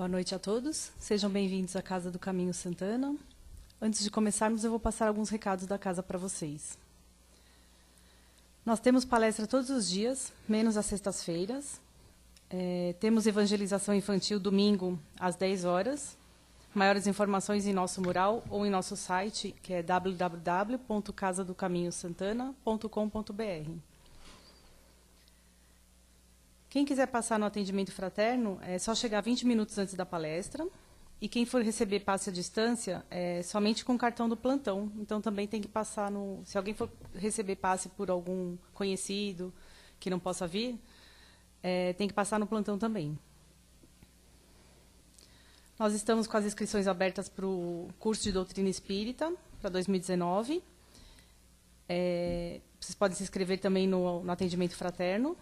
Boa noite a todos. Sejam bem-vindos à Casa do Caminho Santana. Antes de começarmos, eu vou passar alguns recados da casa para vocês. Nós temos palestra todos os dias, menos às sextas-feiras. Temos evangelização infantil domingo às 10 horas. Maiores informações em nosso mural ou em nosso site, que é www.casadocaminhosantana.com.br. Quem quiser passar no atendimento fraterno, é só chegar 20 minutos antes da palestra. E quem for receber passe à distância, é somente com o cartão do plantão. Então, também tem que passar no... Se alguém for receber passe por algum conhecido que não possa vir, tem que passar no plantão também. Nós estamos com as inscrições abertas para o curso de Doutrina Espírita, para 2019. Vocês podem se inscrever também no atendimento fraterno.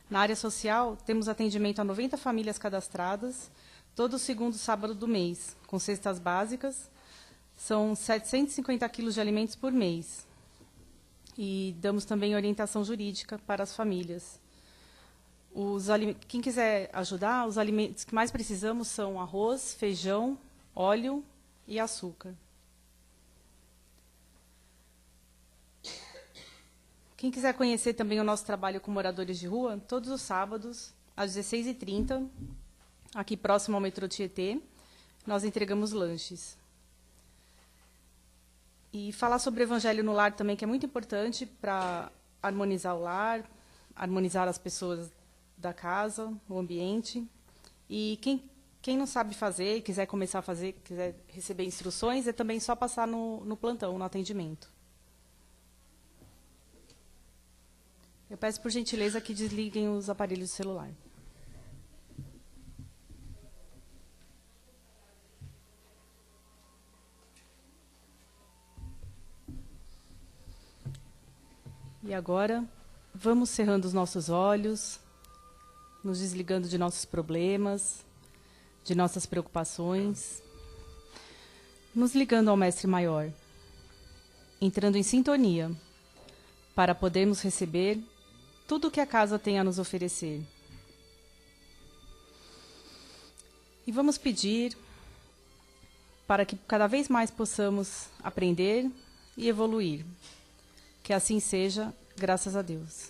Na área social, temos atendimento a 90 famílias cadastradas, todo segundo sábado do mês, com cestas básicas. São 750 quilos de alimentos por mês. E damos também orientação jurídica para as famílias. Quem quiser ajudar, os alimentos que mais precisamos são arroz, feijão, óleo e açúcar. Quem quiser conhecer também o nosso trabalho com moradores de rua, todos os sábados, às 16h30, aqui próximo ao metrô Tietê, nós entregamos lanches. E falar sobre o Evangelho no lar também, que é muito importante para harmonizar o lar, harmonizar as pessoas da casa, o ambiente. E quem não sabe fazer, quiser começar a fazer, quiser receber instruções, é também só passar no plantão, no atendimento. Eu peço, por gentileza, que desliguem os aparelhos de celular. E agora, vamos cerrando os nossos olhos, nos desligando de nossos problemas, de nossas preocupações, nos ligando ao Mestre Maior, entrando em sintonia, para podermos receber tudo o que a casa tem a nos oferecer. E vamos pedir para que cada vez mais possamos aprender e evoluir. Que assim seja, graças a Deus.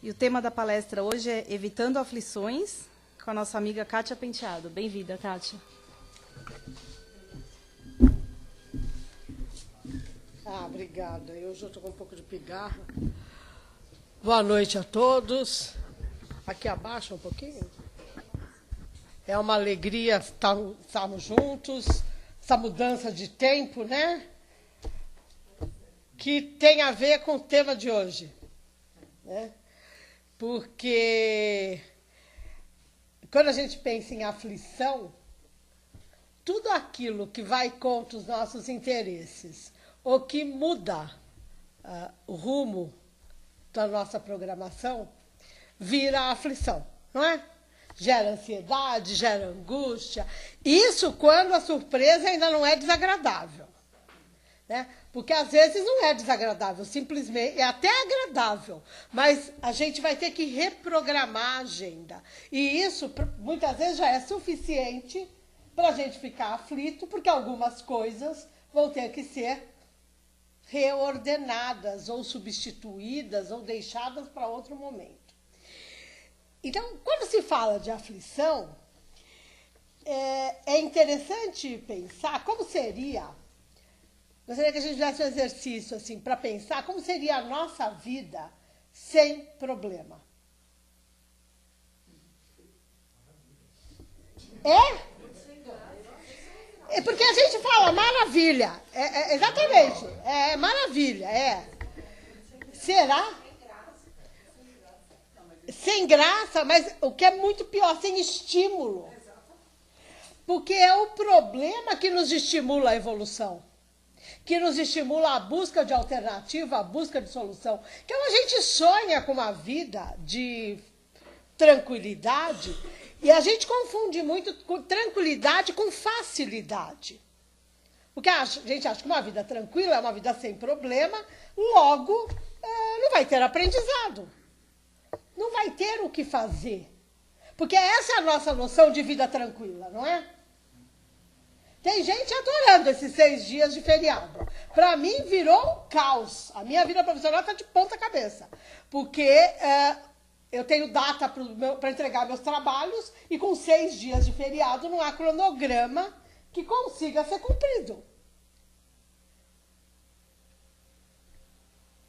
E o tema da palestra hoje é Evitando Aflições, com a nossa amiga Kátia Penteado. Bem-vinda, Kátia. Obrigada. Eu já estou com um pouco de pigarro. Boa noite a todos. Aqui abaixa um pouquinho. É uma alegria estarmos juntos. Essa mudança de tempo, né? Que tem a ver com o tema de hoje. Né? Porque quando a gente pensa em aflição, tudo aquilo que vai contra os nossos interesses, ou que muda o rumo da nossa programação, vira aflição, não é? Gera ansiedade, gera angústia. Isso quando a surpresa ainda não é desagradável. Né? Porque às vezes não é desagradável, simplesmente é até agradável, mas a gente vai ter que reprogramar a agenda. E isso muitas vezes já é suficiente para a gente ficar aflito, porque algumas coisas vão ter que ser reordenadas, ou substituídas, ou deixadas para outro momento. Então, quando se fala de aflição, é interessante pensar como seria. Gostaria que a gente fizesse um exercício assim, para pensar como seria a nossa vida sem problema. É porque a gente fala maravilha. Exatamente. É maravilha. Será? Sem graça, mas o que é muito pior, sem estímulo. Porque é o problema que nos estimula a evolução. Que nos estimula a busca de alternativa, a busca de solução. Então a gente sonha com uma vida de tranquilidade e a gente confunde muito tranquilidade com facilidade. Porque a gente acha que uma vida tranquila é uma vida sem problema, logo não vai ter aprendizado. não vai ter o que fazer. Porque essa é a nossa noção de vida tranquila, não é? Tem gente adorando esses 6 dias de feriado. Para mim, virou um caos. A minha vida profissional está de ponta cabeça. Porque eu tenho data para entregar meus trabalhos e com 6 dias de feriado não há cronograma que consiga ser cumprido.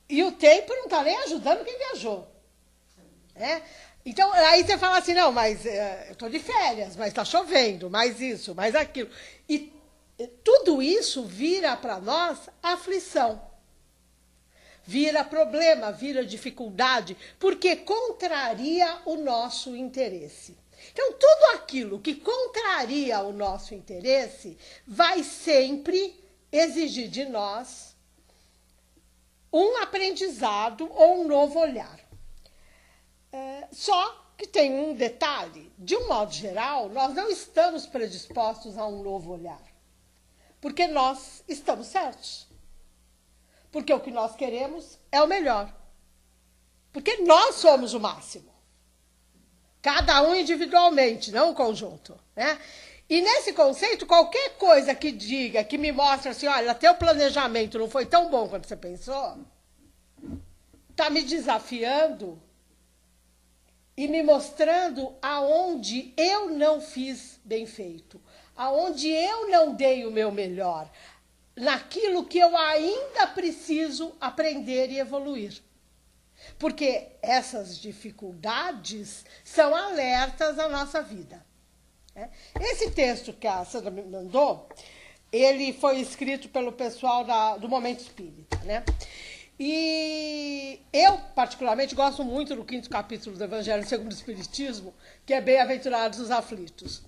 E o tempo não está nem ajudando quem viajou. Né? Então, aí você fala assim, não, mas eu estou de férias, mas está chovendo, mais isso, mais aquilo. E tudo isso vira para nós aflição. Vira problema, vira dificuldade, porque contraria o nosso interesse. Então, tudo aquilo que contraria o nosso interesse vai sempre exigir de nós um aprendizado ou um novo olhar. Só que tem um detalhe, de um modo geral, nós não estamos predispostos a um novo olhar, porque nós estamos certos. Porque o que nós queremos é o melhor. Porque nós somos o máximo. Cada um individualmente, não o conjunto. Né? E nesse conceito, qualquer coisa que diga, que me mostre assim, olha, teu planejamento não foi tão bom quanto você pensou, está me desafiando e me mostrando aonde eu não fiz bem feito, aonde eu não dei o meu melhor, naquilo que eu ainda preciso aprender e evoluir. Porque essas dificuldades são alertas à nossa vida. Esse texto que a Sandra me mandou, ele foi escrito pelo pessoal do Momento Espírita, né? E eu, particularmente, gosto muito do 5º capítulo do Evangelho segundo o Espiritismo, que é Bem-aventurados os aflitos.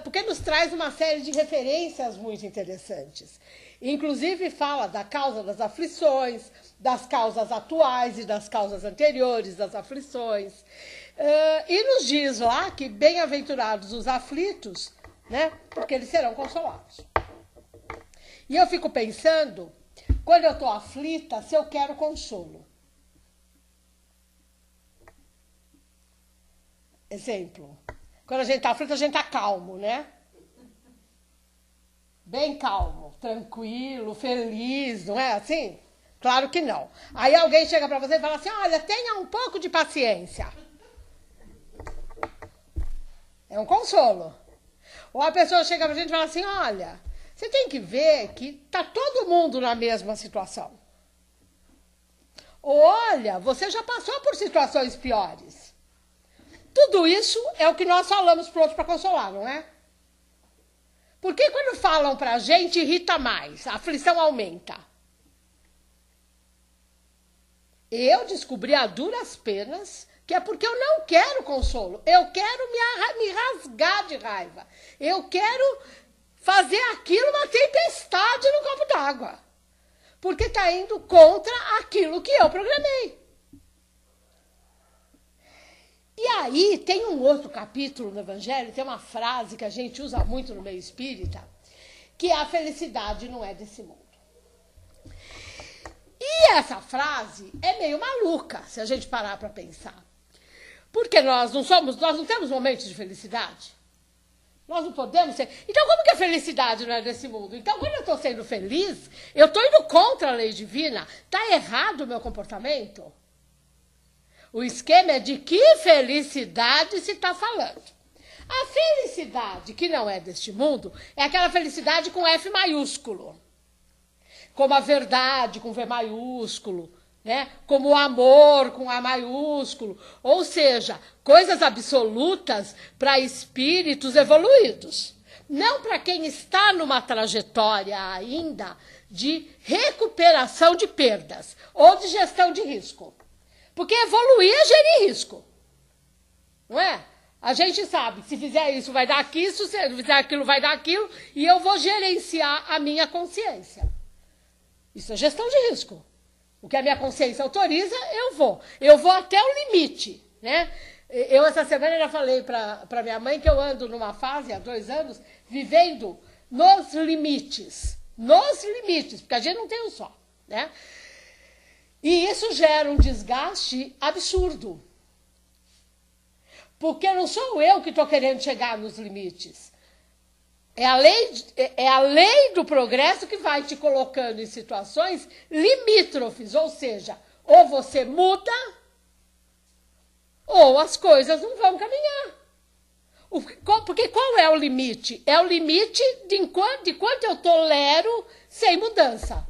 Porque nos traz uma série de referências muito interessantes. Inclusive fala da causa das aflições, das causas atuais e das causas anteriores das aflições. E nos diz lá que bem-aventurados os aflitos, né, porque eles serão consolados. E eu fico pensando, quando eu estou aflita, se eu quero consolo. Exemplo. Quando a gente está aflito, a gente está calmo, né? Bem calmo, tranquilo, feliz, não é assim? Claro que não. Aí alguém chega para você e fala assim, olha, tenha um pouco de paciência. É um consolo. Ou a pessoa chega para a gente e fala assim, olha, você tem que ver que está todo mundo na mesma situação. Ou olha, você já passou por situações piores. Tudo isso é o que nós falamos para o outro para consolar, não é? Porque quando falam para a gente, irrita mais, a aflição aumenta. Eu descobri a duras penas que é porque eu não quero consolo. Eu quero me rasgar de raiva. Eu quero fazer aquilo uma tempestade no copo d'água. Porque está indo contra aquilo que eu programei. E aí tem um outro capítulo no Evangelho, tem uma frase que a gente usa muito no meio espírita, que a felicidade não é desse mundo. E essa frase é meio maluca, se a gente parar para pensar. Porque nós não temos momentos de felicidade. Nós não podemos ser. Então, como que a felicidade não é desse mundo? Então, quando eu estou sendo feliz, eu estou indo contra a lei divina. Está errado o meu comportamento? O esquema é de que felicidade se está falando. A felicidade que não é deste mundo é aquela felicidade com F maiúsculo. Como a verdade com V maiúsculo, né? Como o amor com A maiúsculo. Ou seja, coisas absolutas para espíritos evoluídos. Não para quem está numa trajetória ainda de recuperação de perdas ou de gestão de risco. Porque evoluir é gerir risco. Não é? A gente sabe, se fizer isso vai dar aquilo, se fizer aquilo vai dar aquilo, e eu vou gerenciar a minha consciência. Isso é gestão de risco. O que a minha consciência autoriza, eu vou. Eu vou até o limite. Né? Eu, essa semana, já falei para minha mãe que eu ando numa fase, há 2 anos, vivendo nos limites. Nos limites, porque a gente não tem um só. Né? E isso gera um desgaste absurdo. Porque não sou eu que estou querendo chegar nos limites. É a lei do progresso que vai te colocando em situações limítrofes, ou seja, ou você muda, ou as coisas não vão caminhar. Porque qual é o limite? É o limite de quanto eu tolero sem mudança.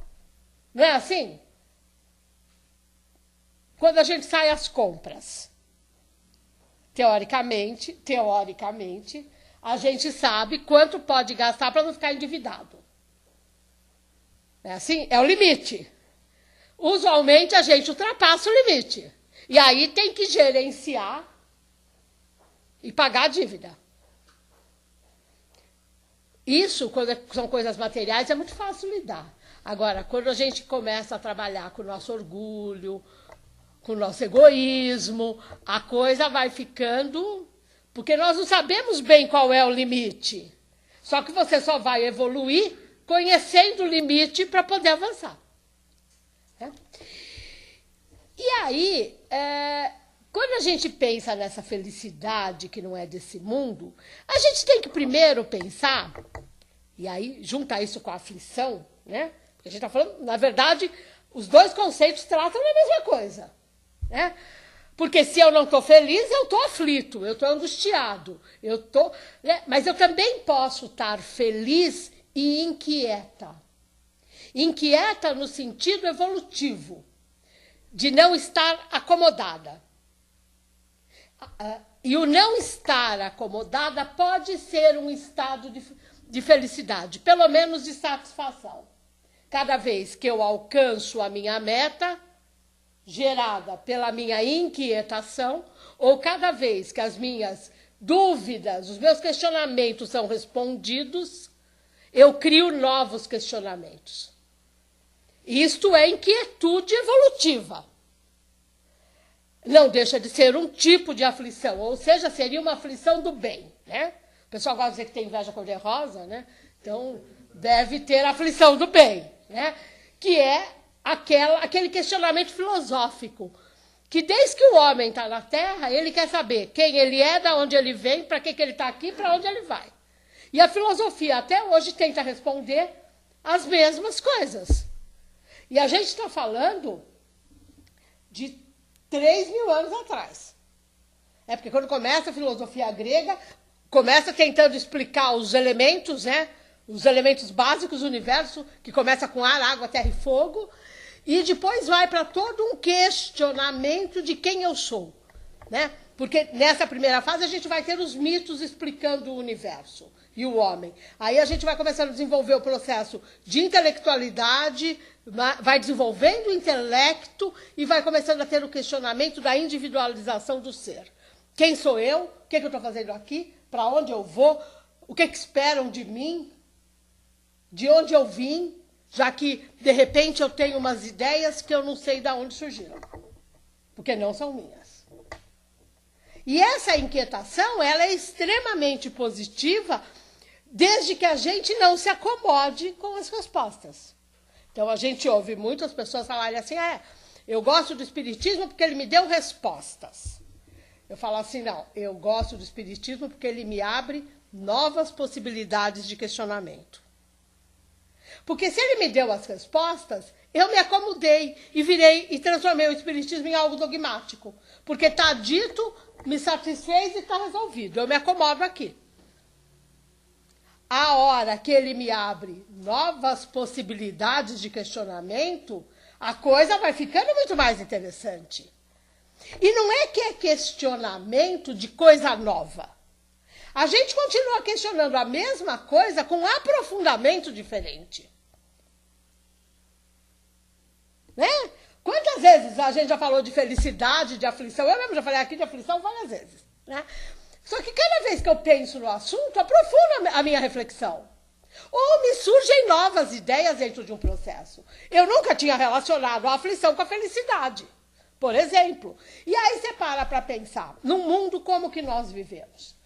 Não é assim? Quando a gente sai às compras, teoricamente, a gente sabe quanto pode gastar para não ficar endividado. É assim? É o limite. Usualmente a gente ultrapassa o limite. E aí tem que gerenciar e pagar a dívida. Isso, quando são coisas materiais, é muito fácil lidar. Agora, quando a gente começa a trabalhar com o nosso orgulho, com o nosso egoísmo, a coisa vai ficando... Porque nós não sabemos bem qual é o limite. Só que você só vai evoluir conhecendo o limite para poder avançar. É? E aí, quando a gente pensa nessa felicidade que não é desse mundo, a gente tem que primeiro pensar, e aí juntar isso com a aflição, né? Porque a gente está falando, na verdade, os dois conceitos tratam da mesma coisa, né? Porque se eu não estou feliz, eu estou aflito, eu estou angustiado, né? Mas eu também posso estar feliz e inquieta. Inquieta no sentido evolutivo, de não estar acomodada. E o não estar acomodada pode ser um estado de felicidade, pelo menos de satisfação. Cada vez que eu alcanço a minha meta, gerada pela minha inquietação, ou cada vez que as minhas dúvidas, os meus questionamentos são respondidos, eu crio novos questionamentos. Isto é inquietude evolutiva. Não deixa de ser um tipo de aflição, ou seja, seria uma aflição do bem, né? O pessoal gosta de dizer que tem inveja cor-de-rosa, né? Então, deve ter aflição do bem, né? Que é aquele questionamento filosófico, que desde que o homem está na Terra, ele quer saber quem ele é, de onde ele vem, para que ele está aqui, para onde ele vai. E a filosofia até hoje tenta responder as mesmas coisas. E a gente está falando de 3.000 anos atrás. É porque quando começa a filosofia grega, começa tentando explicar os elementos, né? Os elementos básicos do universo, que começa com ar, água, terra e fogo, e depois vai para todo um questionamento de quem eu sou, né? Porque nessa primeira fase a gente vai ter os mitos explicando o universo e o homem. Aí a gente vai começando a desenvolver o processo de intelectualidade, vai desenvolvendo o intelecto e vai começando a ter o questionamento da individualização do ser. Quem sou eu? O que eu estou fazendo aqui? Para onde eu vou? O que esperam de mim? De onde eu vim? Já que, de repente, eu tenho umas ideias que eu não sei de onde surgiram. Porque não são minhas. E essa inquietação, ela é extremamente positiva, desde que a gente não se acomode com as respostas. Então, a gente ouve muitas pessoas falarem assim, eu gosto do espiritismo porque ele me deu respostas. Eu falo assim, não, eu gosto do espiritismo porque ele me abre novas possibilidades de questionamento. Porque se ele me deu as respostas, eu me acomodei e transformei o espiritismo em algo dogmático. Porque está dito, me satisfez e está resolvido. Eu me acomodo aqui. A hora que ele me abre novas possibilidades de questionamento, a coisa vai ficando muito mais interessante. E não é que é questionamento de coisa nova. A gente continua questionando a mesma coisa com aprofundamento diferente. Né? Quantas vezes a gente já falou de felicidade, de aflição? Eu mesmo já falei aqui de aflição várias vezes. Né? Só que cada vez que eu penso no assunto, aprofundo a minha reflexão. Ou me surgem novas ideias dentro de um processo. Eu nunca tinha relacionado a aflição com a felicidade, por exemplo. E aí você para pensar, num mundo como que nós vivemos.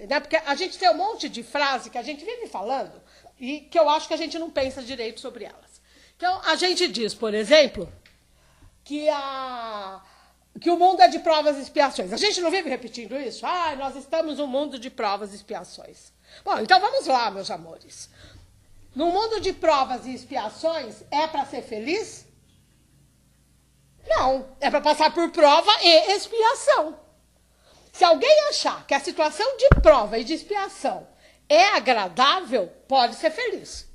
Né? Porque a gente tem um monte de frase que a gente vive falando e que eu acho que a gente não pensa direito sobre elas. Então, a gente diz, por exemplo, que que o mundo é de provas e expiações. A gente não vive repetindo isso? Ah, nós estamos num mundo de provas e expiações. Bom, então vamos lá, meus amores. No mundo de provas e expiações, é para ser feliz? Não, é para passar por prova e expiação. Se alguém achar que a situação de prova e de expiação é agradável, pode ser feliz.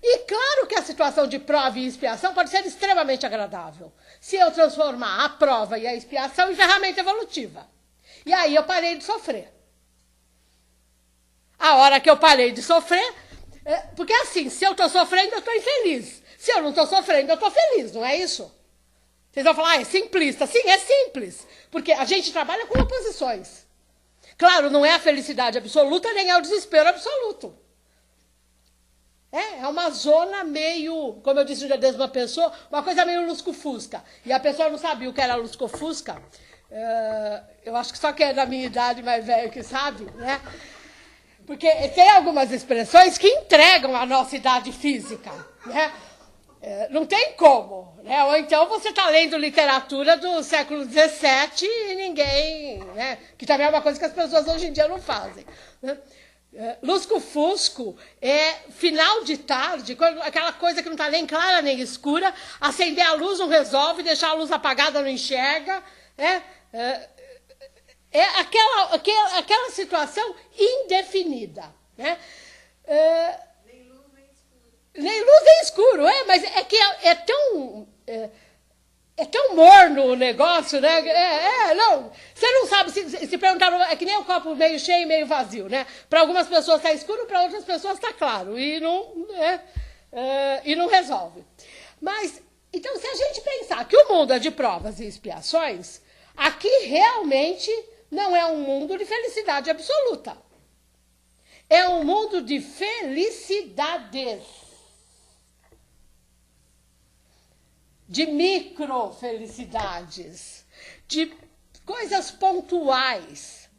E claro que a situação de prova e expiação pode ser extremamente agradável, se eu transformar a prova e a expiação em ferramenta evolutiva. E aí eu parei de sofrer. A hora que eu parei de sofrer, porque assim, se eu estou sofrendo, eu estou infeliz. Se eu não estou sofrendo, eu estou feliz, não é isso? Vocês vão falar, é simplista. Sim, é simples, porque a gente trabalha com oposições. Claro, não é a felicidade absoluta, nem é o desespero absoluto. É uma zona meio, como eu disse já desde uma pessoa, uma coisa meio lusco-fusca. E a pessoa não sabia o que era lusco-fusca. Eu acho que só quem é da minha idade mais velho que sabe, né? Porque tem algumas expressões que entregam a nossa idade física, né? Não tem como, né? Ou então você está lendo literatura do século XVII e ninguém, né? Que também é uma coisa que as pessoas hoje em dia não fazem, né? Lusco-fusco é final de tarde, aquela coisa que não está nem clara nem escura, acender a luz não resolve, deixar a luz apagada não enxerga, né? É aquela situação indefinida, né? Nem luz nem escuro, mas é que é tão morno o negócio, né? Não. Você não sabe, se perguntar, é que nem o copo meio cheio e meio vazio, né? Para algumas pessoas está escuro, para outras pessoas está claro, e não resolve. Mas, então, se a gente pensar que o mundo é de provas e expiações, aqui realmente não é um mundo de felicidade absoluta. É um mundo de felicidades. De microfelicidades, de coisas pontuais.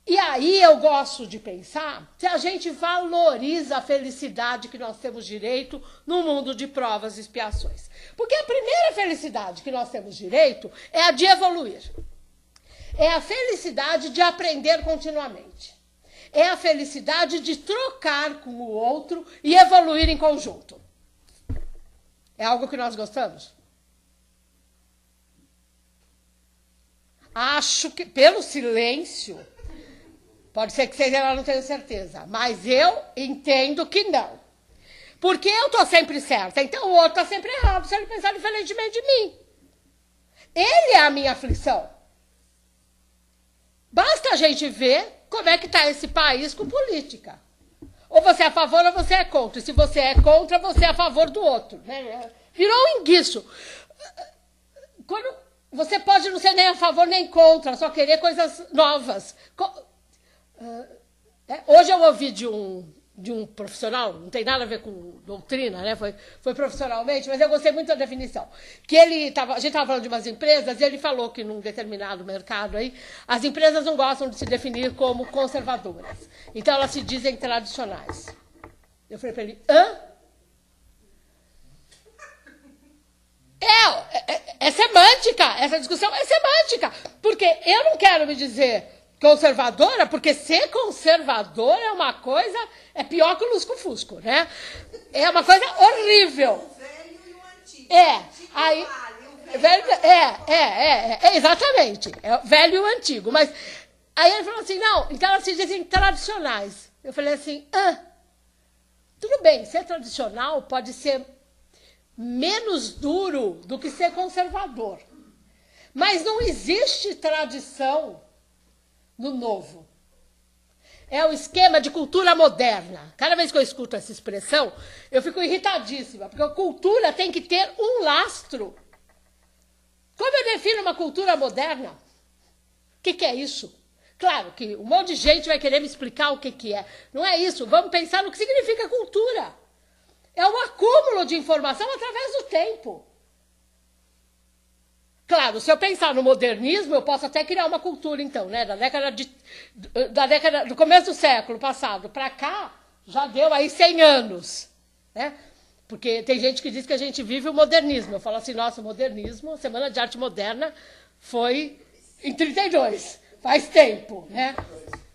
E aí eu gosto de pensar se a gente valoriza a felicidade que nós temos direito no mundo de provas e expiações. Porque a primeira felicidade que nós temos direito é a de evoluir. É a felicidade de aprender continuamente. É a felicidade de trocar com o outro e evoluir em conjunto. É algo que nós gostamos? Acho que, pelo silêncio, pode ser que vocês ainda não tenham certeza, mas eu entendo que não. Porque eu estou sempre certa, então o outro está sempre errado, se ele pensar diferentemente de mim. Ele é a minha aflição. Basta a gente ver como é que está esse país com política. Ou você é a favor ou você é contra. E se você é contra, você é a favor do outro, né? Virou um enguiço. Quando você pode não ser nem a favor nem contra, só querer coisas novas. Hoje eu ouvi de um profissional, não tem nada a ver com doutrina, né? Foi profissionalmente, mas eu gostei muito da definição. Que a gente estava falando de umas empresas e ele falou que num determinado mercado aí, as empresas não gostam de se definir como conservadoras. Então elas se dizem tradicionais. Eu falei para ele, hã? É semântica, essa discussão é semântica. Porque eu não quero me dizer conservadora, porque ser conservador é uma coisa, é pior que o lusco-fusco, né? É uma coisa horrível. O velho e o antigo. Aí, velho, exatamente, é o velho e o antigo. Mas aí ele falou assim, não, então elas se dizem tradicionais. Eu falei assim, tudo bem, ser tradicional pode ser menos duro do que ser conservador. Mas não existe tradição no novo. É o esquema de cultura moderna. Cada vez que eu escuto essa expressão, eu fico irritadíssima, porque a cultura tem que ter um lastro. Como eu defino uma cultura moderna? O que é isso? Claro que um monte de gente vai querer me explicar o que é. Não é isso. Vamos pensar no que significa cultura. É um acúmulo de informação através do tempo. Claro, se eu pensar no modernismo, eu posso até criar uma cultura, então, né? Da década do começo do século passado para cá, já deu aí 100 anos. Né? Porque tem gente que diz que a gente vive o modernismo. Eu falo assim, nossa, o modernismo, a Semana de Arte Moderna foi em 32, faz tempo, né?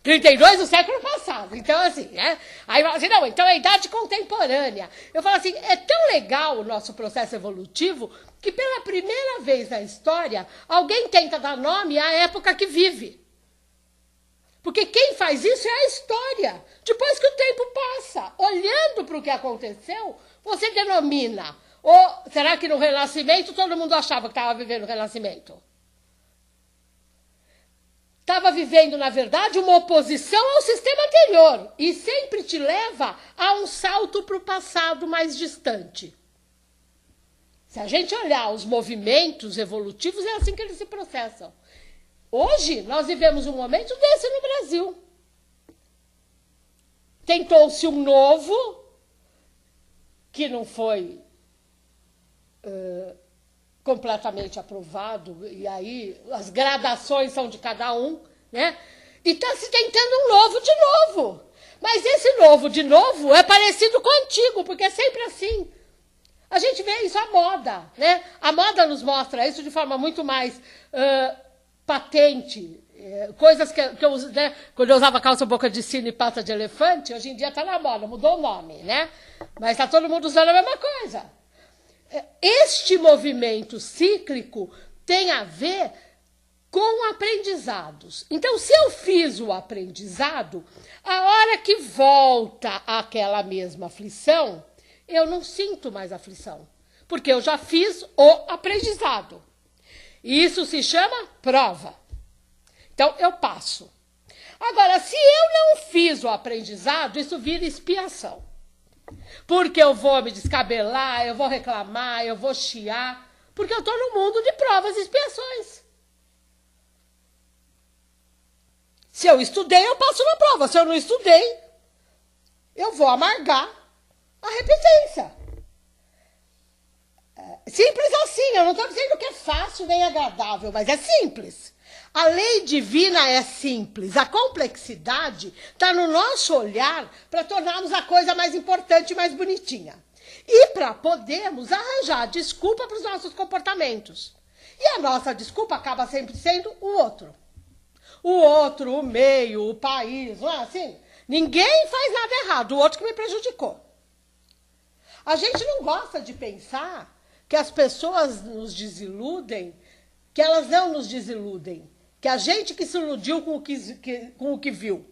32 do século passado. Então, assim, né? Aí fala assim, não, então é a idade contemporânea. Eu falo assim, é tão legal o nosso processo evolutivo que pela primeira vez na história, alguém tenta dar nome à época que vive. Porque quem faz isso é a história. Depois que o tempo passa, olhando para o que aconteceu, você denomina. Ou será que no Renascimento todo mundo achava que estava vivendo o Renascimento? Estava vivendo, na verdade, uma oposição ao sistema anterior. E sempre te leva a um salto para o passado mais distante. Se a gente olhar os movimentos evolutivos, é assim que eles se processam. Hoje, nós vivemos um momento desse no Brasil. Tentou-se um novo, que não foi completamente aprovado, e aí as gradações são de cada um, né? E está se tentando um novo de novo. Mas esse novo de novo é parecido com o antigo, porque é sempre assim. A gente vê isso à moda, né? A moda nos mostra isso de forma muito mais patente. Coisas que eu uso, né? Quando eu usava calça boca de sino e pata de elefante, hoje em dia está na moda, mudou o nome, né? Mas está todo mundo usando a mesma coisa. Este movimento cíclico tem a ver com aprendizados. Então, se eu fiz o aprendizado, a hora que volta aquela mesma aflição, eu não sinto mais aflição, porque eu já fiz o aprendizado. E isso se chama prova. Então, eu passo. Agora, se eu não fiz o aprendizado, isso vira expiação. Porque eu vou me descabelar, eu vou reclamar, eu vou chiar, porque eu estou no mundo de provas e expiações. Se eu estudei, eu passo na prova. Se eu não estudei, eu vou amargar a repetência. Simples assim, eu não estou dizendo que é fácil nem agradável, mas é simples. A lei divina é simples, a complexidade está no nosso olhar para tornarmos a coisa mais importante e mais bonitinha. E para podermos arranjar desculpa para os nossos comportamentos. E a nossa desculpa acaba sempre sendo o outro. O outro, o meio, o país, não é assim? Ninguém faz nada errado, o outro que me prejudicou. A gente não gosta de pensar que as pessoas nos desiludem, que elas não nos desiludem. Que a gente que se iludiu com o que viu.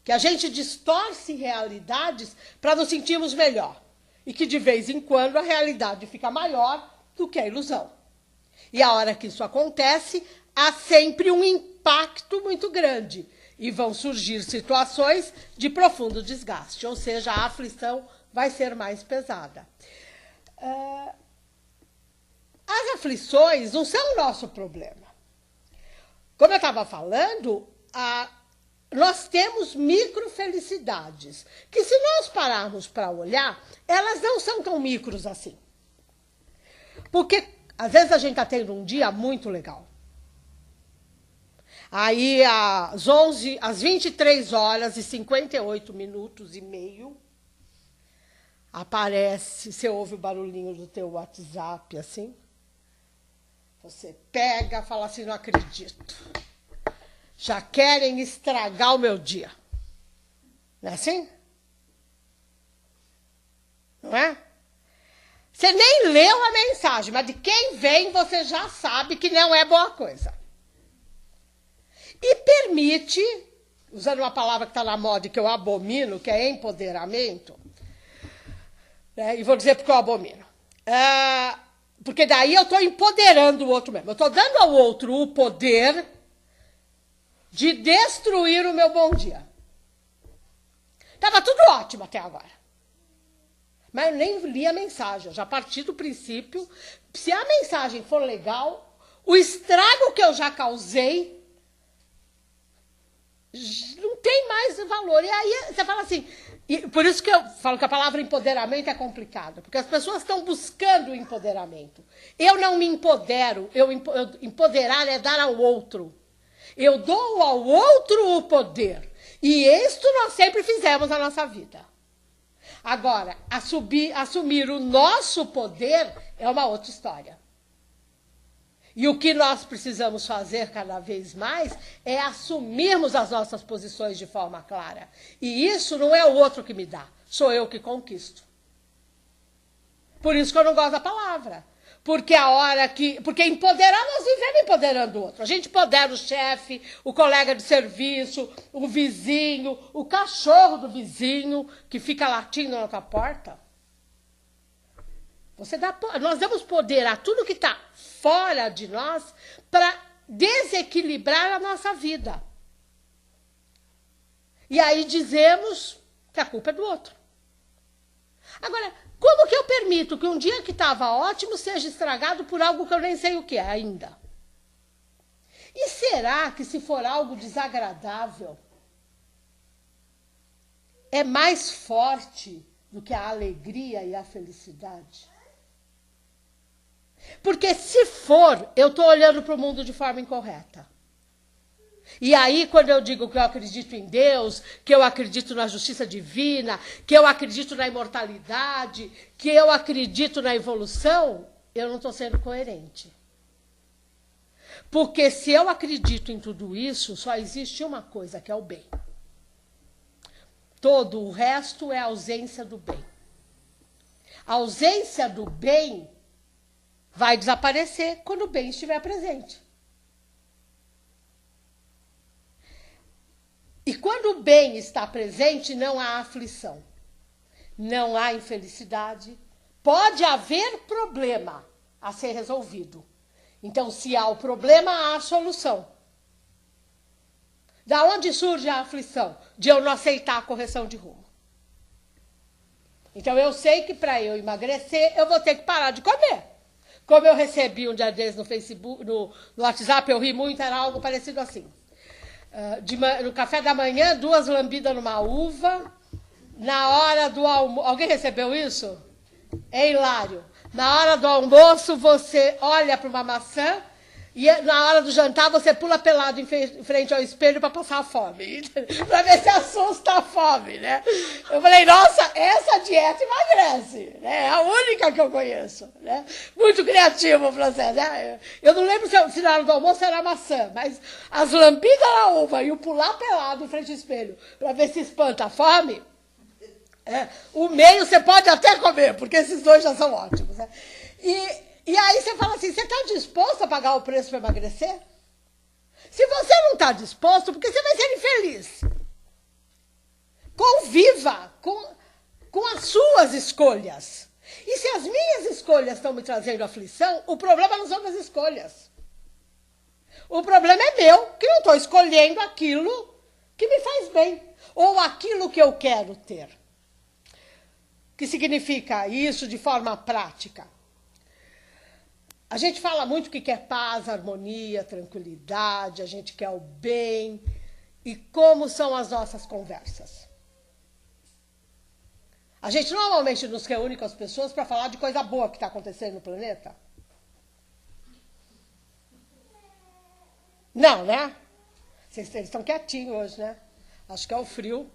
Que a gente distorce realidades para nos sentirmos melhor. E que de vez em quando a realidade fica maior do que a ilusão. E a hora que isso acontece, há sempre um impacto muito grande. E vão surgir situações de profundo desgaste. Ou seja, a aflição vai ser mais pesada. As aflições não são o nosso problema. Como eu estava falando, nós temos microfelicidades, que se nós pararmos para olhar, elas não são tão micros assim. Porque, às vezes, a gente está tendo um dia muito legal. Aí, às 23 horas e 58 minutos e meio, aparece, você ouve o barulhinho do teu WhatsApp, assim. Você pega e fala assim, não acredito. Já querem estragar o meu dia. Não é assim? Não é? Você nem leu a mensagem, mas de quem vem você já sabe que não é boa coisa. E permite, usando uma palavra que está na moda e que eu abomino, que é empoderamento, né? E vou dizer porque eu abomino. Porque daí eu estou empoderando o outro mesmo. Eu estou dando ao outro o poder de destruir o meu bom dia. Estava tudo ótimo até agora. Mas eu nem li a mensagem. Eu já parti do princípio, se a mensagem for legal, o estrago que eu já causei não tem mais valor. E aí você fala assim... E por isso que eu falo que a palavra empoderamento é complicada, porque as pessoas estão buscando o empoderamento. Eu não me empodero, empoderar é dar ao outro. Eu dou ao outro o poder. E isto nós sempre fizemos na nossa vida. Agora, assumir o nosso poder é uma outra história. E o que nós precisamos fazer cada vez mais é assumirmos as nossas posições de forma clara. E isso não é o outro que me dá, sou eu que conquisto. Por isso que eu não gosto da palavra. Porque empoderar, nós vivemos empoderando o outro. A gente empodera o chefe, o colega de serviço, o vizinho, o cachorro do vizinho que fica latindo na tua porta. Nós damos poder a tudo que está fora de nós para desequilibrar a nossa vida. E aí dizemos que a culpa é do outro. Agora, como que eu permito que um dia que estava ótimo seja estragado por algo que eu nem sei o que é ainda? E será que se for algo desagradável, é mais forte do que a alegria e a felicidade? Porque se for, eu estou olhando para o mundo de forma incorreta. E aí, quando eu digo que eu acredito em Deus, que eu acredito na justiça divina, que eu acredito na imortalidade, que eu acredito na evolução, eu não estou sendo coerente. Porque se eu acredito em tudo isso, só existe uma coisa, que é o bem. Todo o resto é a ausência do bem. A ausência do bem vai desaparecer quando o bem estiver presente. E quando o bem está presente, não há aflição, não há infelicidade. Pode haver problema a ser resolvido. Então, se há o problema, há a solução. Da onde surge a aflição? De eu não aceitar a correção de rumo. Então, eu sei que para eu emagrecer, eu vou ter que parar de comer. Como eu recebi um dia desses no Facebook, no WhatsApp, eu ri muito, era algo parecido assim. No café da manhã, 2 lambidas numa uva. Na hora do almoço... Alguém recebeu isso? É hilário. Na hora do almoço, você olha para uma maçã e na hora do jantar, você pula pelado em frente ao espelho para passar a fome. Para ver se assusta a fome, né? Eu falei, nossa, essa dieta emagrece. Né? É a única que eu conheço. Né? Muito criativo o processo. Né? Eu não lembro se na hora do almoço era maçã, mas as lambidas na uva e o pular pelado em frente ao espelho para ver se espanta a fome, o meio você pode até comer, porque esses dois já são ótimos. Né? E aí você fala assim, você está disposto a pagar o preço para emagrecer? Se você não está disposto, porque você vai ser infeliz. Conviva com as suas escolhas. E se as minhas escolhas estão me trazendo aflição, o problema não são das escolhas. O problema é meu, que não estou escolhendo aquilo que me faz bem, ou aquilo que eu quero ter. O que significa isso de forma prática? A gente fala muito que quer paz, harmonia, tranquilidade, a gente quer o bem. E como são as nossas conversas? A gente normalmente nos reúne com as pessoas para falar de coisa boa que está acontecendo no planeta? Não, né? Eles estão quietinhos hoje, né? Acho que é o frio.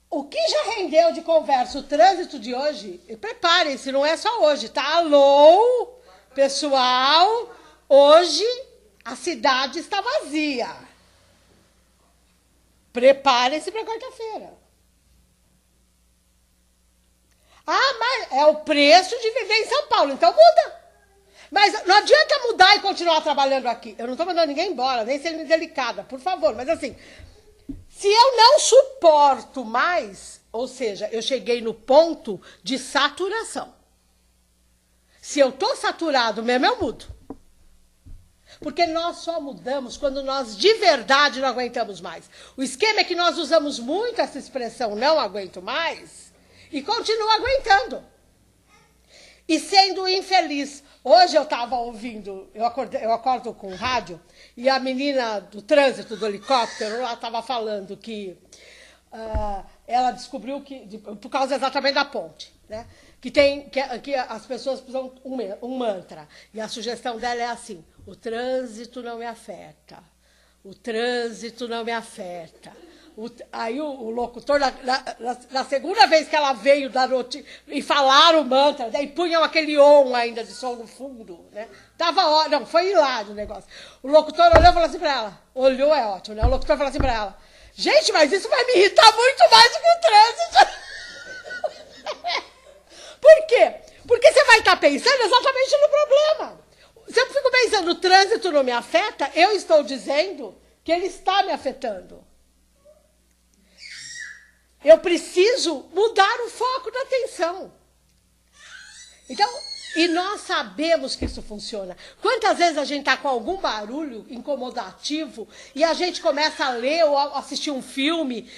O que já rendeu de conversa o trânsito de hoje? Preparem-se, não é só hoje, tá? Alô, pessoal, hoje a cidade está vazia. Preparem-se para quarta-feira. Mas é o preço de viver em São Paulo, então muda. Mas não adianta mudar e continuar trabalhando aqui. Eu não estou mandando ninguém embora, nem sendo delicada, por favor. Mas assim, se eu não suporto mais, ou seja, eu cheguei no ponto de saturação. Se eu estou saturado mesmo, eu mudo. Porque nós só mudamos quando nós de verdade não aguentamos mais. O esquema é que nós usamos muito essa expressão não aguento mais e continuo aguentando. E sendo infeliz. Hoje eu estava ouvindo, eu acordo com o rádio, e a menina do trânsito, do helicóptero, lá estava falando que ela descobriu que, por causa exatamente da ponte, né, que as pessoas precisam um mantra. E a sugestão dela é assim, o trânsito não me afeta, o trânsito não me afeta, Aí o locutor, na segunda vez que ela veio dar notícia, e falaram o mantra, daí punham aquele on ainda de som no fundo, né? Não, foi hilário o negócio. O locutor olhou e falou assim para ela, olhou é ótimo, né? O locutor falou assim para ela, gente, mas isso vai me irritar muito mais do que o trânsito. Por quê? Porque você vai estar pensando exatamente no problema. Se eu fico pensando, o trânsito não me afeta, eu estou dizendo que ele está me afetando. Eu preciso mudar o foco da atenção. Então, e nós sabemos que isso funciona. Quantas vezes a gente está com algum barulho incomodativo e a gente começa a ler ou a assistir um filme,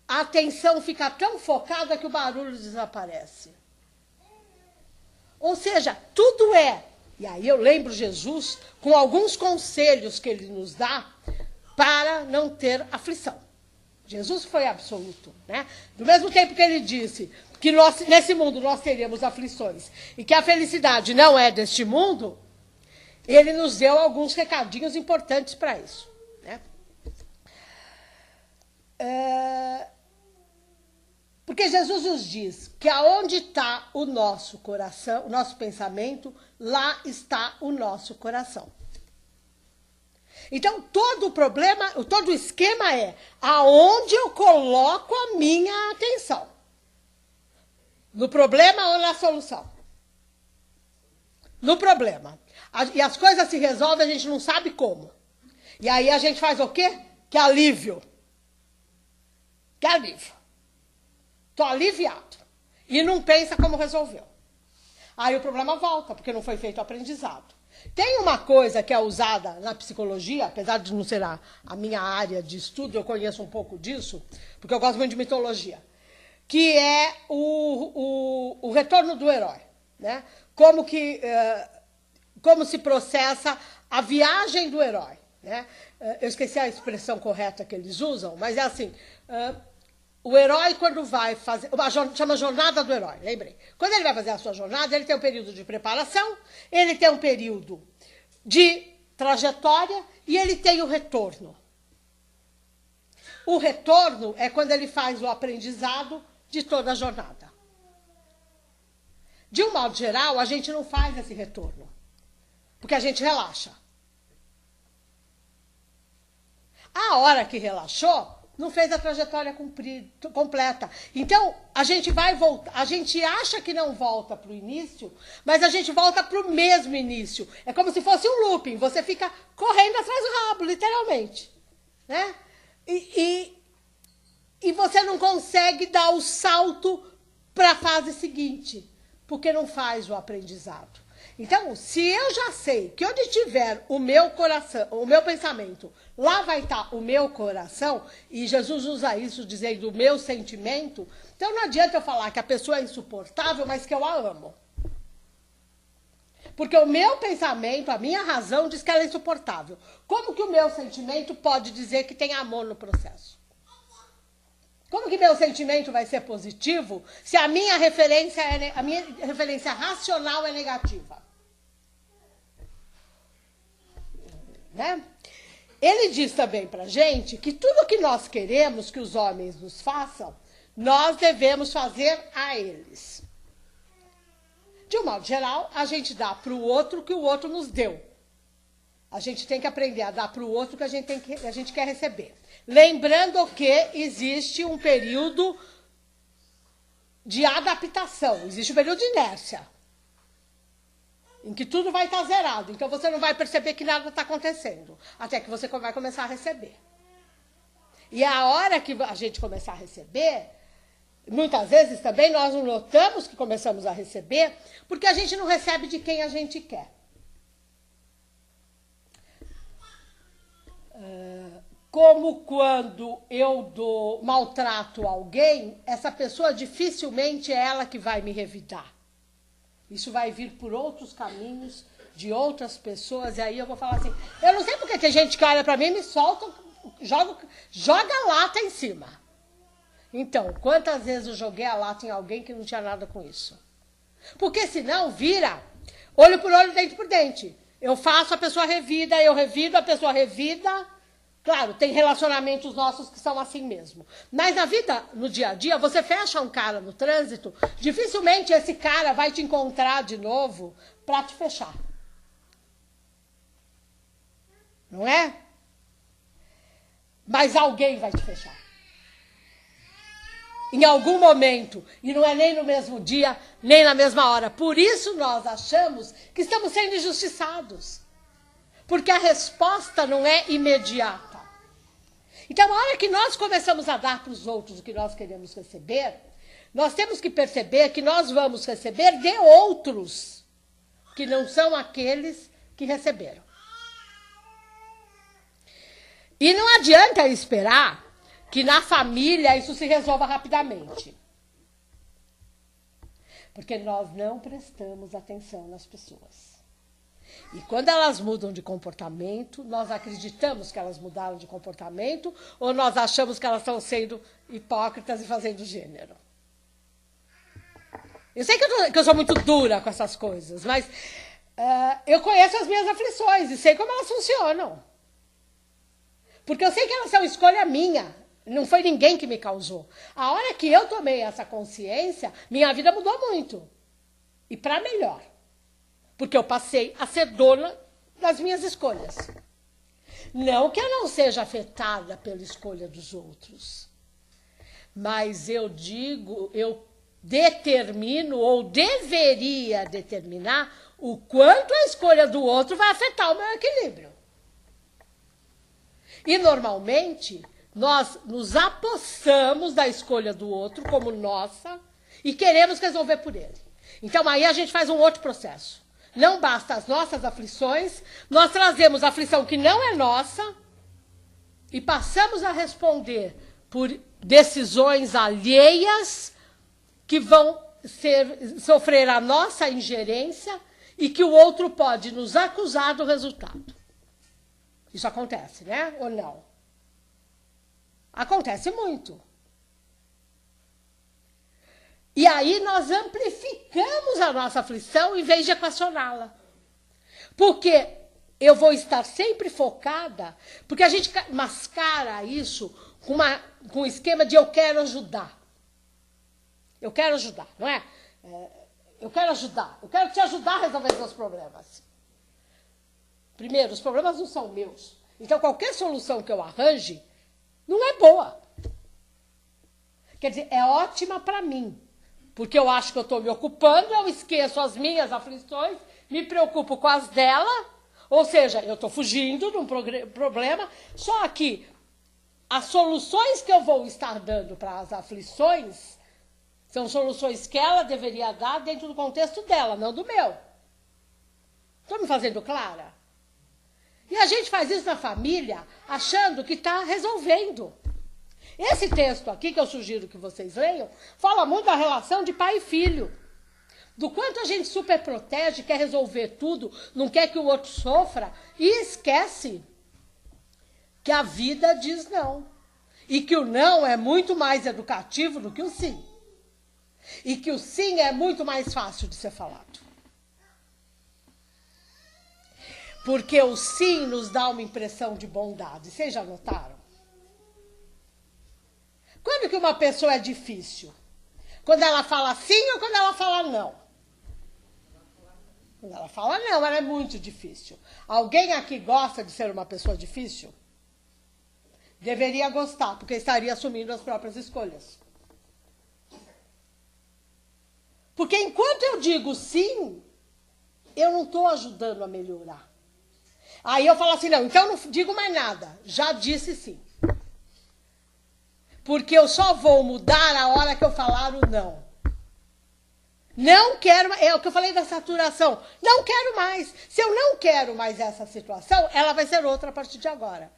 a atenção fica tão focada que o barulho desaparece. Ou seja, tudo é. E aí eu lembro Jesus com alguns conselhos que ele nos dá para não ter aflição. Jesus foi absoluto, né? Do mesmo tempo que ele disse que nesse mundo nós teríamos aflições e que a felicidade não é deste mundo, ele nos deu alguns recadinhos importantes para isso, né? Porque Jesus nos diz que aonde está o nosso coração, o nosso pensamento, lá está o nosso coração. Então, todo o problema, todo o esquema é aonde eu coloco a minha atenção. No problema ou na solução? No problema. E as coisas se resolvem, a gente não sabe como. E aí a gente faz o quê? Que alívio. Que alívio. Estou aliviado. E não pensa como resolveu. Aí o problema volta, porque não foi feito o aprendizado. Tem uma coisa que é usada na psicologia, apesar de não ser a minha área de estudo, eu conheço um pouco disso, porque eu gosto muito de mitologia, que é o retorno do herói, né? Como se processa a viagem do herói, né? Eu esqueci a expressão correta que eles usam, mas é assim, o herói quando vai fazer, chama jornada do herói, lembrei. Quando ele vai fazer a sua jornada, ele tem um período de preparação, ele tem um período de trajetória e ele tem o retorno. O retorno é quando ele faz o aprendizado de toda a jornada. De um modo geral, a gente não faz esse retorno, porque a gente relaxa. A hora que relaxou, não fez a trajetória completa. Então, a gente vai voltar, a gente acha que não volta para o início, mas a gente volta para o mesmo início. É como se fosse um looping, você fica correndo atrás do rabo, literalmente, né? E você não consegue dar o salto para a fase seguinte, porque não faz o aprendizado. Então, se eu já sei que onde tiver o meu coração, o meu pensamento, lá vai estar o meu coração, e Jesus usa isso dizendo o meu sentimento, então não adianta eu falar que a pessoa é insuportável, mas que eu a amo. Porque o meu pensamento, a minha razão, diz que ela é insuportável. Como que o meu sentimento pode dizer que tem amor no processo? Como que meu sentimento vai ser positivo se a minha referência racional é negativa? Né? Ele diz também para a gente que tudo que nós queremos que os homens nos façam, nós devemos fazer a eles. De um modo geral, a gente dá para o outro o que o outro nos deu. A gente tem que aprender a dar para o outro o que a gente quer receber. Lembrando que existe um período de adaptação, existe um período de inércia, em que tudo vai estar zerado. Então, você não vai perceber que nada está acontecendo, até que você vai começar a receber. E a hora que a gente começar a receber, muitas vezes também nós não notamos que começamos a receber, porque a gente não recebe de quem a gente quer. Como quando eu maltrato alguém, essa pessoa dificilmente é ela que vai me revidar. Isso vai vir por outros caminhos, de outras pessoas, e aí eu vou falar assim, eu não sei porque tem gente que olha para mim e me solta, joga a lata em cima. Então, quantas vezes eu joguei a lata em alguém que não tinha nada com isso? Porque senão vira olho por olho, dente por dente. Eu faço, a pessoa revida, eu revido, a pessoa revida, Claro, tem relacionamentos nossos que são assim mesmo. Mas na vida, no dia a dia, você fecha um cara no trânsito, dificilmente esse cara vai te encontrar de novo para te fechar. Não é? Mas alguém vai te fechar. Em algum momento. E não é nem no mesmo dia, nem na mesma hora. Por isso nós achamos que estamos sendo injustiçados. Porque a resposta não é imediata. Então, a hora que nós começamos a dar para os outros o que nós queremos receber, nós temos que perceber que nós vamos receber de outros, que não são aqueles que receberam. E não adianta esperar que na família isso se resolva rapidamente. Porque nós não prestamos atenção nas pessoas. E quando elas mudam de comportamento, nós acreditamos que elas mudaram de comportamento ou nós achamos que elas estão sendo hipócritas e fazendo gênero. Eu sei que eu sou muito dura com essas coisas, mas eu conheço as minhas aflições e sei como elas funcionam. Porque eu sei que elas são escolha minha, não foi ninguém que me causou. A hora que eu tomei essa consciência, minha vida mudou muito. E para melhor. Porque eu passei a ser dona das minhas escolhas. Não que eu não seja afetada pela escolha dos outros. Mas eu determino ou deveria determinar o quanto a escolha do outro vai afetar o meu equilíbrio. E, normalmente, nós nos apossamos da escolha do outro como nossa e queremos resolver por ele. Então, aí a gente faz um outro processo. Não basta as nossas aflições, nós trazemos a aflição que não é nossa e passamos a responder por decisões alheias que vão sofrer a nossa ingerência e que o outro pode nos acusar do resultado. Isso acontece, né? Ou não? Acontece muito. E aí nós amplificamos a nossa aflição em vez de equacioná-la. Porque eu vou estar sempre focada, porque a gente mascara isso com um esquema de eu quero ajudar. Eu quero ajudar, não é? Eu quero ajudar. Eu quero te ajudar a resolver os seus problemas. Primeiro, os problemas não são meus. Então, qualquer solução que eu arranje não é boa. Quer dizer, é ótima para mim. Porque eu acho que eu estou me ocupando, eu esqueço as minhas aflições, me preocupo com as dela. Ou seja, eu estou fugindo de um problema. Só que as soluções que eu vou estar dando para as aflições são soluções que ela deveria dar dentro do contexto dela, não do meu. Estou me fazendo clara? E a gente faz isso na família, achando que está resolvendo. Esse texto aqui, que eu sugiro que vocês leiam, fala muito da relação de pai e filho. Do quanto a gente superprotege, quer resolver tudo, não quer que o outro sofra, e esquece que a vida diz não. E que o não é muito mais educativo do que o sim. E que o sim é muito mais fácil de ser falado. Porque o sim nos dá uma impressão de bondade. Vocês já notaram? Quando que uma pessoa é difícil? Quando ela fala sim ou quando ela fala não? Quando ela fala não, ela é muito difícil. Alguém aqui gosta de ser uma pessoa difícil? Deveria gostar, porque estaria assumindo as próprias escolhas. Porque enquanto eu digo sim, eu não estou ajudando a melhorar. Aí eu falo assim, não, então eu não digo mais nada. Já disse sim. Porque eu só vou mudar a hora que eu falar o não. Não quero, é o que eu falei da saturação. Não quero mais. Se eu não quero mais essa situação, ela vai ser outra a partir de agora.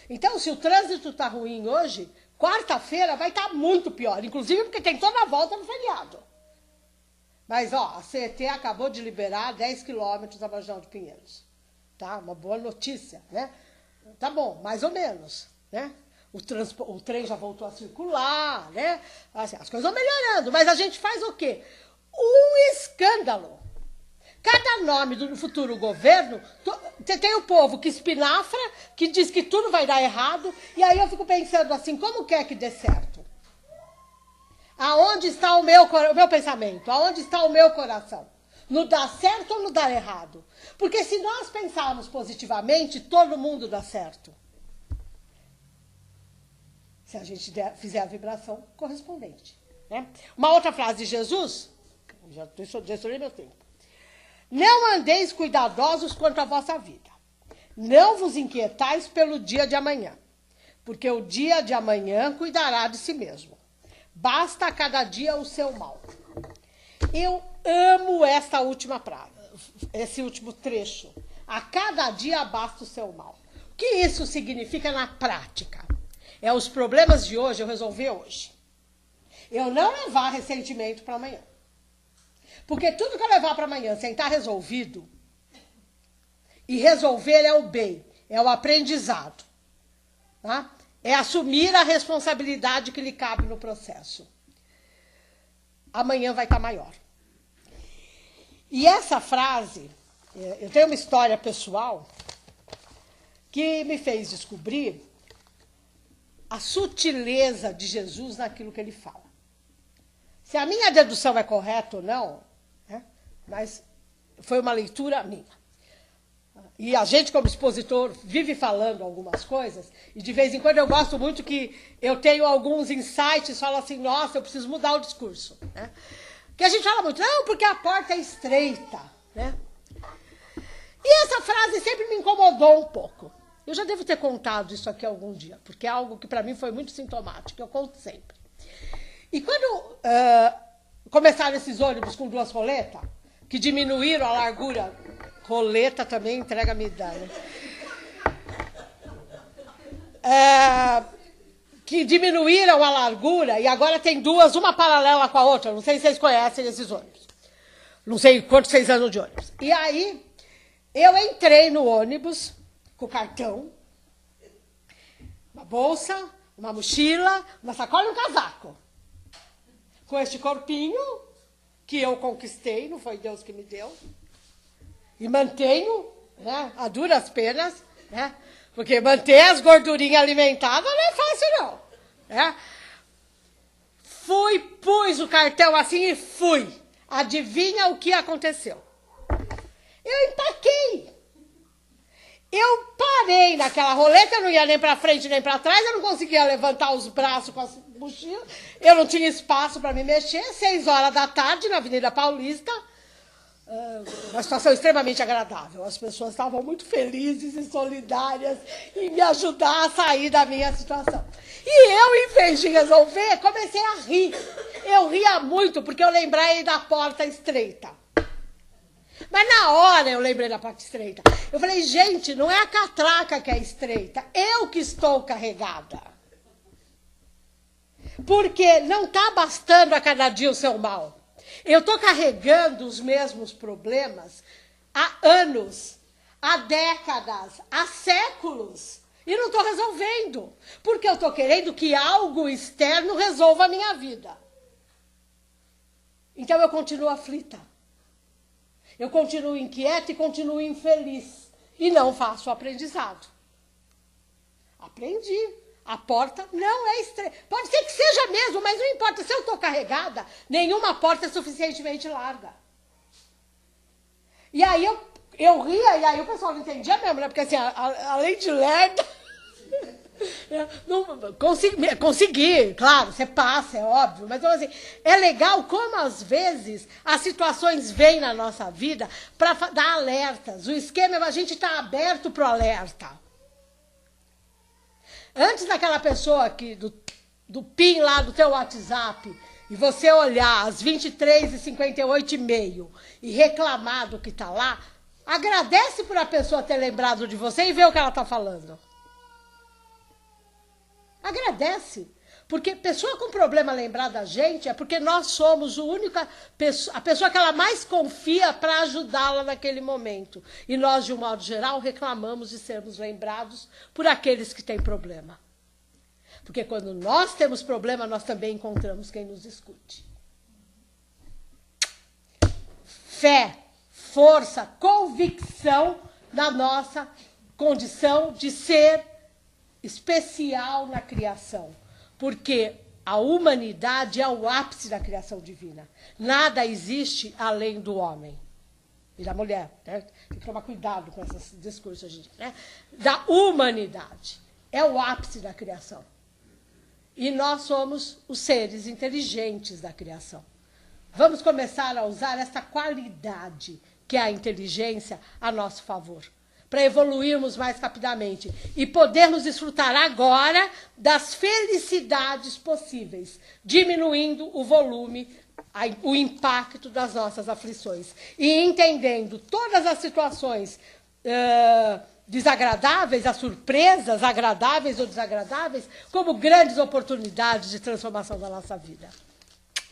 Então, se o trânsito está ruim hoje, quarta-feira vai estar muito pior. Inclusive porque tem toda a volta no feriado. Mas, ó, a CET acabou de liberar 10 quilômetros da Major de Pinheiros. Tá? Uma boa notícia, né? Tá bom, mais ou menos, né? O trem já voltou a circular, né? Assim, as coisas vão melhorando, mas a gente faz o quê? Um escândalo. Cada nome do futuro governo, você tem o povo que espinafra, que diz que tudo vai dar errado, e aí eu fico pensando assim, como quer que dê certo? Aonde está o meu pensamento? Aonde está o meu coração? No dar certo ou no dar errado? Porque se nós pensarmos positivamente, todo mundo dá certo. Se a gente fizer a vibração correspondente. Né? Uma outra frase de Jesus, já estourei meu tempo. Não andeis cuidadosos quanto à vossa vida. Não vos inquietais pelo dia de amanhã, porque o dia de amanhã cuidará de si mesmo. Basta a cada dia o seu mal. Eu amo essa última frase, esse último trecho. A cada dia basta o seu mal. O que isso significa na prática? É os problemas de hoje eu resolver hoje. Eu não levar ressentimento para amanhã. Porque tudo que eu levar para amanhã sem estar resolvido, e resolver é o bem, é o aprendizado. Tá? É assumir a responsabilidade que lhe cabe no processo. Amanhã vai estar maior. E essa frase, eu tenho uma história pessoal que me fez descobrir a sutileza de Jesus naquilo que ele fala. Se a minha dedução é correta ou não, né? Mas foi uma leitura minha. E a gente, como expositor, vive falando algumas coisas, e de vez em quando eu gosto muito que eu tenho alguns insights, falo assim, nossa, eu preciso mudar o discurso. Né? Que a gente fala muito, não, porque a porta é estreita. Né? E essa frase sempre me incomodou um pouco. Eu já devo ter contado isso aqui algum dia, porque é algo que para mim foi muito sintomático, eu conto sempre. E quando começaram esses ônibus com 2 roletas, que diminuíram a largura, roleta também entrega a minha idade, que diminuíram a largura e agora tem 2, uma paralela com a outra. Não sei se vocês conhecem esses ônibus. Não sei quantos vocês andam de ônibus. E aí, eu entrei no ônibus com o cartão, uma bolsa, uma mochila, uma sacola e um casaco. Com este corpinho que eu conquistei, não foi Deus que me deu. E mantenho, né, a duras penas, né, porque manter as gordurinhas alimentadas não é fácil, não. Né? Pus o cartão assim e fui. Adivinha o que aconteceu? Eu empaquei. Eu parei naquela roleta, eu não ia nem para frente nem para trás, eu não conseguia levantar os braços com as mochilas, eu não tinha espaço para me mexer. 6 horas da tarde, na Avenida Paulista, uma situação extremamente agradável. As pessoas estavam muito felizes e solidárias em me ajudar a sair da minha situação. E eu, em vez de resolver, comecei a rir. Eu ria muito, porque eu lembrei da porta estreita. Mas na hora eu lembrei da porta estreita. Eu falei, gente, não é a catraca que é estreita, eu que estou carregada. Porque não está bastando a cada dia o seu mal. Eu estou carregando os mesmos problemas há anos, há décadas, há séculos. E não estou resolvendo. Porque eu estou querendo que algo externo resolva a minha vida. Então eu continuo aflita. Eu continuo inquieta e continuo infeliz. E não faço o aprendizado. Aprendi. A porta não é estreita. Pode ser que seja mesmo, mas não importa. Se eu estou carregada, nenhuma porta é suficientemente larga. E aí eu ria, e aí o pessoal não entendia mesmo, né? Porque assim, além de lerda... Não, consegui, claro, você passa, é óbvio, mas assim, é legal como às vezes as situações vêm na nossa vida para dar alertas. O esquema é a gente estar aberto para o alerta. Antes daquela pessoa aqui, do PIN lá do teu WhatsApp, e você olhar às 23h58h30 e reclamar do que está lá, agradece por a pessoa ter lembrado de você e ver o que ela está falando. Agradece. Porque pessoa com problema lembrar da gente é porque nós somos a pessoa que ela mais confia para ajudá-la naquele momento. E nós, de um modo geral, reclamamos de sermos lembrados por aqueles que têm problema. Porque quando nós temos problema, nós também encontramos quem nos escute. Fé, força, convicção na nossa condição de ser especial na criação, porque a humanidade é o ápice da criação divina. Nada existe além do homem e da mulher. Né? Tem que tomar cuidado com esses discursos hoje em dia. Né? Da humanidade. É o ápice da criação. E nós somos os seres inteligentes da criação. Vamos começar a usar essa qualidade, que é a inteligência, a nosso favor, para evoluirmos mais rapidamente e podermos desfrutar agora das felicidades possíveis, diminuindo o volume, o impacto das nossas aflições e entendendo todas as situações desagradáveis, as surpresas, agradáveis ou desagradáveis, como grandes oportunidades de transformação da nossa vida.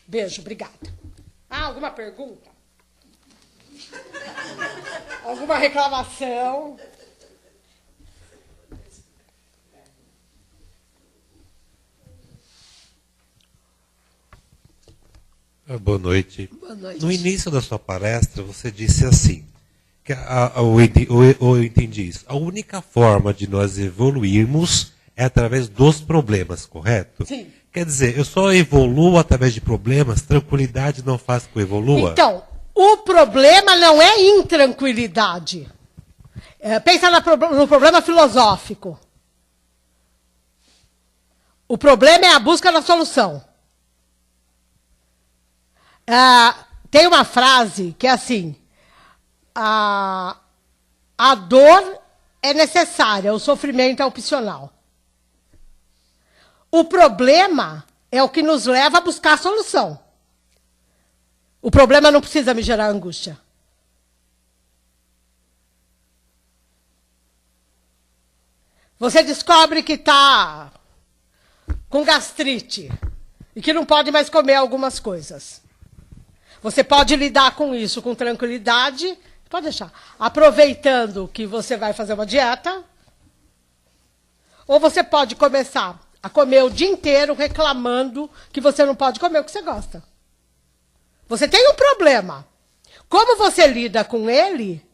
Beijo, obrigada. Alguma pergunta? Alguma reclamação? Boa noite. Boa noite. No início da sua palestra, você disse assim, que eu entendi isso. A única forma de nós evoluirmos é através dos problemas, correto? Sim. Quer dizer, eu só evoluo através de problemas, tranquilidade não faz que eu evolua? Então, o problema não é intranquilidade. Pensa no problema filosófico. O problema é a busca da solução. Tem uma frase que é assim, a dor é necessária, o sofrimento é opcional. O problema é o que nos leva a buscar a solução. O problema não precisa me gerar angústia. Você descobre que está com gastrite e que não pode mais comer algumas coisas. Você pode lidar com isso com tranquilidade, pode deixar, aproveitando que você vai fazer uma dieta, ou você pode começar a comer o dia inteiro reclamando que você não pode comer o que você gosta. Você tem um problema. Como você lida com ele,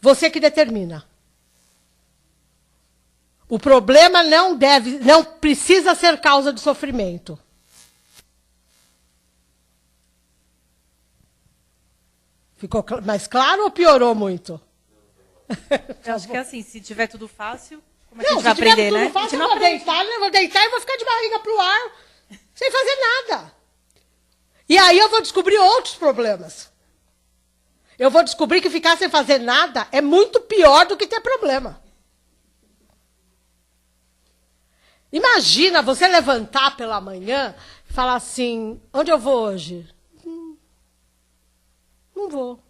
você que determina. O problema não precisa ser causa de sofrimento. Ficou mais claro ou piorou muito? Eu acho que é assim, se tiver tudo fácil, como é Não, que a gente vai se tiver aprender, tudo né? fácil, A eu gente vou deitar e vou ficar de barriga pro ar, sem fazer nada. E aí eu vou descobrir outros problemas. Eu vou descobrir que ficar sem fazer nada é muito pior do que ter problema. Imagina você levantar pela manhã e falar assim, onde eu vou hoje? Não vou.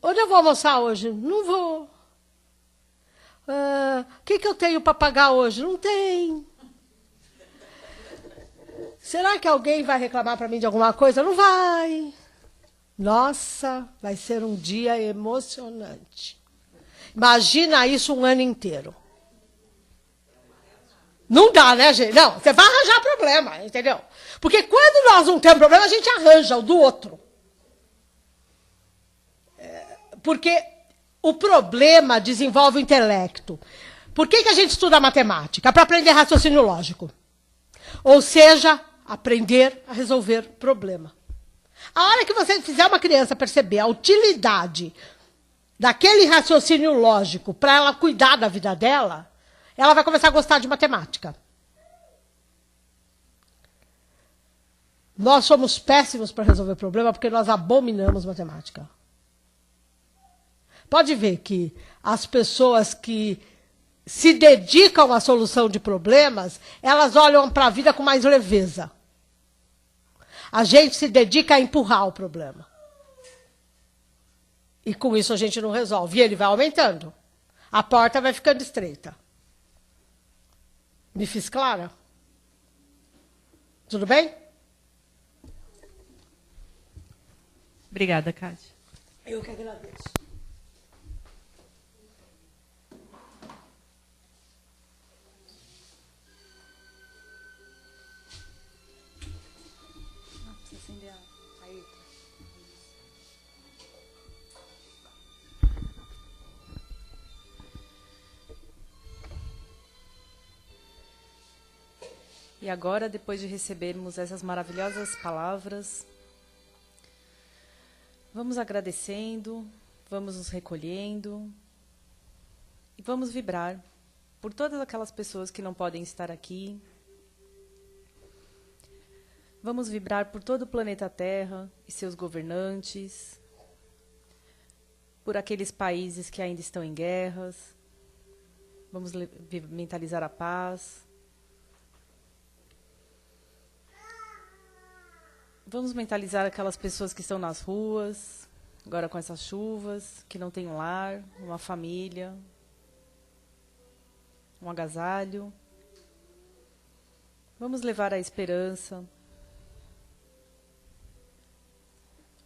Onde eu vou almoçar hoje? Não vou. O que eu tenho para pagar hoje? Não tem. Será que alguém vai reclamar para mim de alguma coisa? Não vai. Nossa, vai ser um dia emocionante. Imagina isso um ano inteiro. Não dá, né, gente? Não, você vai arranjar problema, entendeu? Porque quando nós não temos problema, a gente arranja o do outro. Porque o problema desenvolve o intelecto. Por que a gente estuda matemática? Para aprender raciocínio lógico. Ou seja, aprender a resolver problema. A hora que você fizer uma criança perceber a utilidade daquele raciocínio lógico para ela cuidar da vida dela, ela vai começar a gostar de matemática. Nós somos péssimos para resolver problema porque nós abominamos matemática. Pode ver que as pessoas que se dedicam à solução de problemas, elas olham para a vida com mais leveza. A gente se dedica a empurrar o problema. E com isso a gente não resolve. E ele vai aumentando. A porta vai ficando estreita. Me fiz clara? Tudo bem? Obrigada, Cátia. Eu que agradeço. E agora, depois de recebermos essas maravilhosas palavras, vamos agradecendo, vamos nos recolhendo e vamos vibrar por todas aquelas pessoas que não podem estar aqui. Vamos vibrar por todo o planeta Terra e seus governantes, por aqueles países que ainda estão em guerras. Vamos mentalizar a paz. Vamos mentalizar aquelas pessoas que estão nas ruas, agora com essas chuvas, que não têm um lar, uma família, um agasalho. Vamos levar a esperança,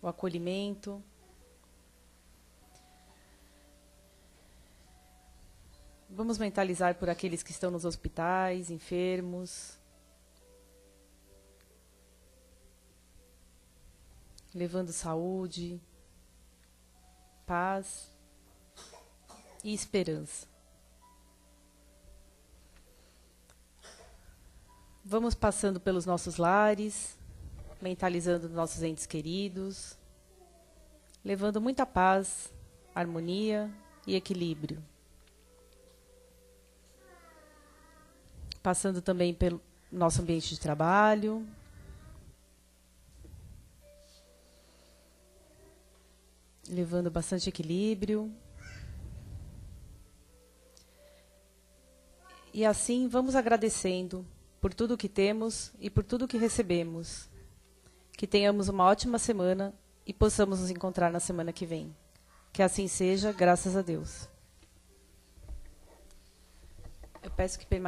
o acolhimento. Vamos mentalizar por aqueles que estão nos hospitais, enfermos, levando saúde, paz e esperança. Vamos passando pelos nossos lares, mentalizando nossos entes queridos, levando muita paz, harmonia e equilíbrio. Passando também pelo nosso ambiente de trabalho. Levando bastante equilíbrio. E assim vamos agradecendo por tudo que temos e por tudo que recebemos. Que tenhamos uma ótima semana e possamos nos encontrar na semana que vem. Que assim seja, graças a Deus. Eu peço que permaneça.